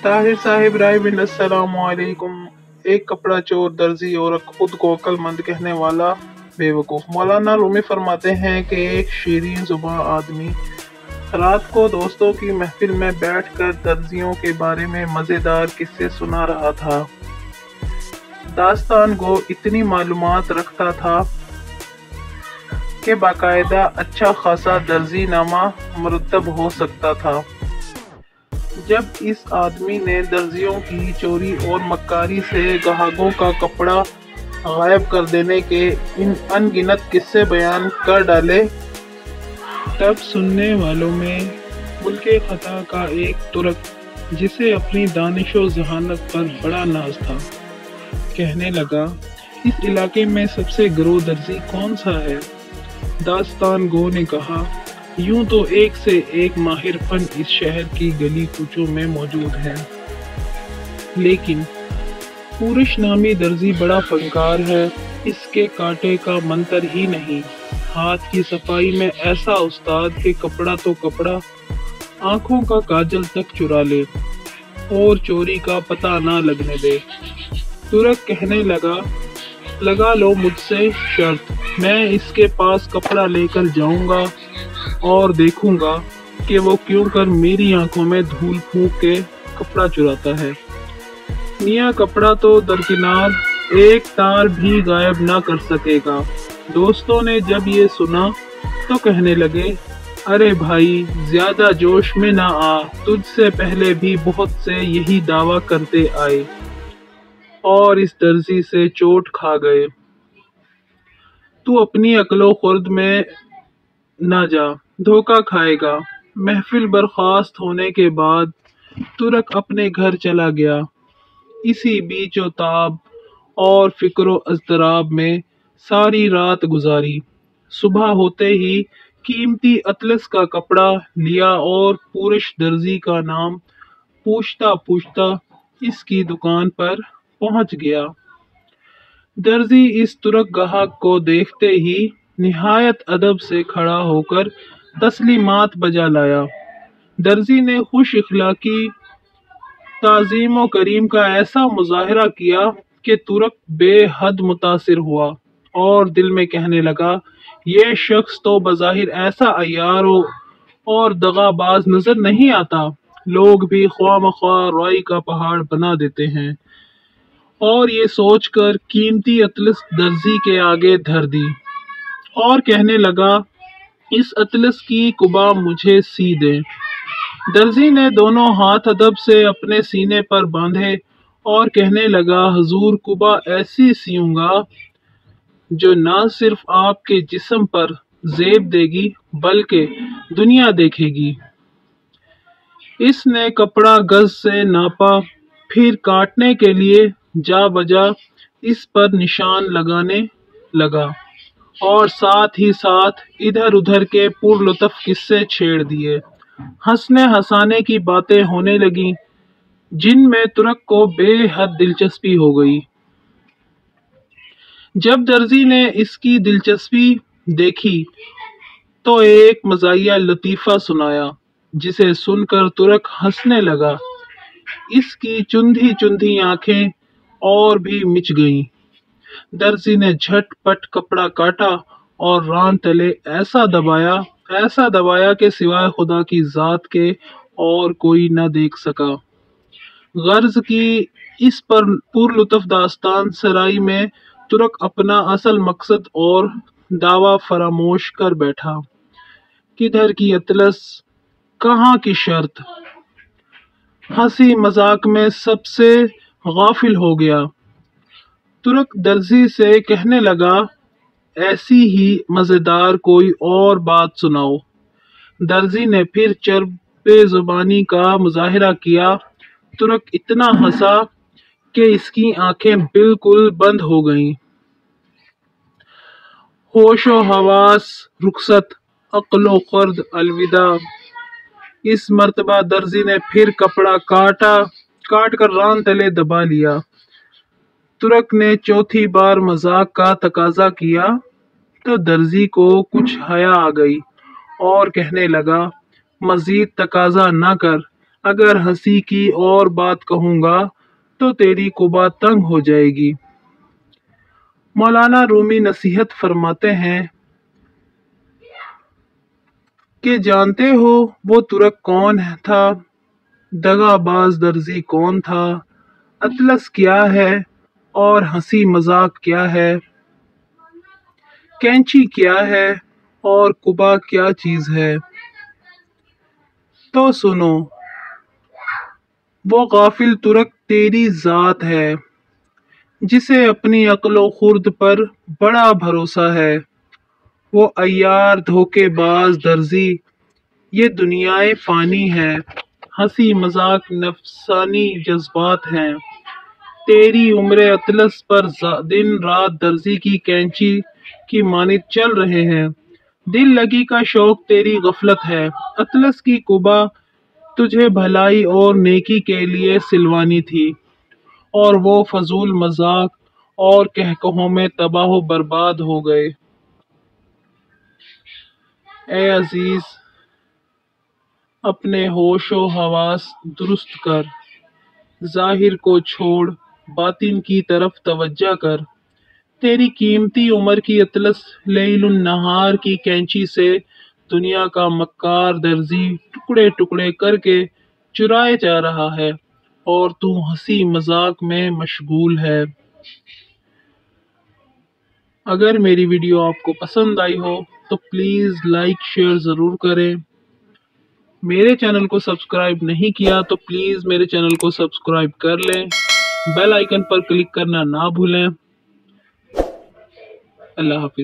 ताहिर साहिब राय बिन अस्सलाम वालेकुम। एक कपड़ा चोर दर्जी और खुद को अक्लमंद कहने वाला बेवकूफ। मौलाना रूमी फरमाते हैं कि एक शीरीन जुबां आदमी रात को दोस्तों की महफिल में बैठकर दर्जियों के बारे में मजेदार किस्से सुना रहा था। दास्तान गो इतनी मालूमात रखता था कि बाकायदा अच्छा खासा दर्जी नामा मुरतब हो सकता था। जब इस आदमी ने दर्जियों की चोरी और मक्कारी से ग्राहकों का कपड़ा गायब कर देने के इन अनगिनत किस्से बयान कर डाले, तब सुनने वालों में मुल्के खता का एक तुर्क, जिसे अपनी दानिशो जहानत पर बड़ा नाज था, कहने लगा, इस इलाके में सबसे गरो दर्जी कौन सा है? दास्तान गो ने कहा, यूं तो एक से एक माहिर फन इस शहर की गली कूचों में मौजूद है, लेकिन पूरिश नामी दर्जी बड़ा फनकार है। इसके कांटे का मंतर ही नहीं, हाथ की सफाई में ऐसा उस्ताद कि कपड़ा तो कपड़ा, आंखों का काजल तक चुरा ले और चोरी का पता ना लगने दे। तुरक कहने लगा, लगा लो मुझसे शर्त, मैं इसके पास कपड़ा लेकर जाऊंगा और देखूंगा कि वो क्यों कर मेरी आंखों में धूल फूंक के कपड़ा चुराता है। मियां कपड़ा तो दरकिनार एक तार भी गायब ना कर सकेगा। दोस्तों ने जब ये सुना तो कहने लगे, अरे भाई ज्यादा जोश में ना आ, तुझसे पहले भी बहुत से यही दावा करते आए और इस दर्जी से चोट खा गए। तू अपनी अक्लो खुर्द में ना जा, धोखा खाएगा। महफिल बर्खास्त होने के बाद तुरक अपने घर चला गया। इसी बीचो ताब और फिक्रो अज़तराब में सारी रात गुजारी। सुबह होते ही कीमती अतलस का कपड़ा लिया और पूरिश दर्जी का नाम पूछता पूछता इसकी दुकान पर पहुंच गया। दर्जी इस तुरक गाहक को देखते ही निहायत अदब से खड़ा होकर तस्लीमात बजा लाया। दर्जी ने खुश इखलाकी ताज़ीम करीम का ऐसा मुजाहरा किया कि तुरक बेहद मुतासिर हुआ और दिल में कहने लगा, ये शख्स तो बज़ाहिर ऐसा अय्यार और दगाबाज नजर नहीं आता, लोग भी ख्वामख्वाह राई का पहाड़ बना देते हैं। और ये सोचकर कीमती अतलस दर्जी के आगे धर दी और कहने लगा, इस अतलस की कुबा मुझे सी दे। दर्जी ने दोनों हाथ अदब से अपने सीने पर बांधे और कहने लगा, हुजूर कुबा ऐसी सीऊंगा जो ना सिर्फ आपके जिस्म पर जेब देगी बल्कि दुनिया देखेगी। इसने कपड़ा गज से नापा, फिर काटने के लिए जा बजा इस पर निशान लगाने लगा और साथ ही साथ इधर उधर के पुरलुत्फ किस्से छेड़ दिए। हंसने हंसाने की बातें होने लगी जिनमें तुरक को बेहद दिलचस्पी हो गई। जब दर्जी ने इसकी दिलचस्पी देखी तो एक मज़ाहिया लतीफ़ा सुनाया, जिसे सुनकर तुरक हंसने लगा। इसकी चुंधी चुंधी आंखें और भी मिच गईं। दर्जी ने झटपट कपड़ा काटा और रान तले ऐसा दबाया कि सिवाय खुदा की जात के और कोई न देख सका। गर्ज की इस पर पुरलुत्फ दास्तान सराई में तुरक अपना असल मकसद और दावा फरामोश कर बैठा। किधर की अतलस, कहाँ की शर्त, हंसी मजाक में सबसे गाफिल हो गया। तुरक दर्जी से कहने लगा, ऐसी ही मजेदार कोई और बात सुनाओ। दर्जी ने फिर चरबे जुबानी का मुजाहिरा किया। तुरक इतना हंसा कि इसकी आंखें बिल्कुल बंद हो गईं। होशो हवास रुखसत, अक्लो खुर्द अलविदा। इस मर्तबा दर्जी ने फिर कपड़ा काट कर रान तले दबा लिया। तुरक ने चौथी बार मजाक का तकाजा किया तो दर्जी को कुछ हया आ गई और कहने लगा, मजीद तकाजा न कर, اگر ہنسی کی اور بات کہوں گا تو تیری قبا تنگ ہو جائے گی۔ مولانا رومی نصیحت فرماتے ہیں کہ جانتے ہو وہ ترک کون تھا؟ دغا باز درزی کون تھا؟ اطلس کیا ہے اور ہنسی مذاق کیا ہے؟ کینچی کیا ہے اور قبا کیا چیز ہے؟ تو سنو، وہ غافل ترک تیری ذات ہے جسے اپنی عقل و خرد پر بڑا بھروسہ ہے۔ وہ عیار دھوکے باز درزی، یہ دنیائے فانی ہے، ہنسی مذاق نفسانی جذبات ہیں۔ تیری عمر اطلس پر دن رات درزی کی کینچی کی مانند چل رہے ہیں۔ دل لگی کا شوق تیری غفلت ہے۔ اطلس کی قبا تجھے بھلائی اور نیکی کے لیے سلوانی تھی اور وہ فضول مذاق اور کہکہوں میں تباہ و برباد ہو گئے۔ اے عزیز، اپنے ہوش و حواس درست کر، ظاہر کو چھوڑ باطن کی طرف توجہ کر۔ تیری قیمتی عمر کی اطلس لیل النہار کی کینچی سے دنیا کا مکار درزی ٹکڑے ٹکڑے کر کے چرائے جا رہا ہے اور تو ہنسی مذاق میں مشغول ہے۔ اگر میری ویڈیو آپ کو پسند آئی ہو تو پلیز لائک شیئر ضرور کریں۔ میرے چینل کو سبسکرائب نہیں کیا تو پلیز میرے چینل کو سبسکرائب کر لیں۔ بیل آئیکن پر کلک کرنا نہ بھولیں۔ اللہ حافظ۔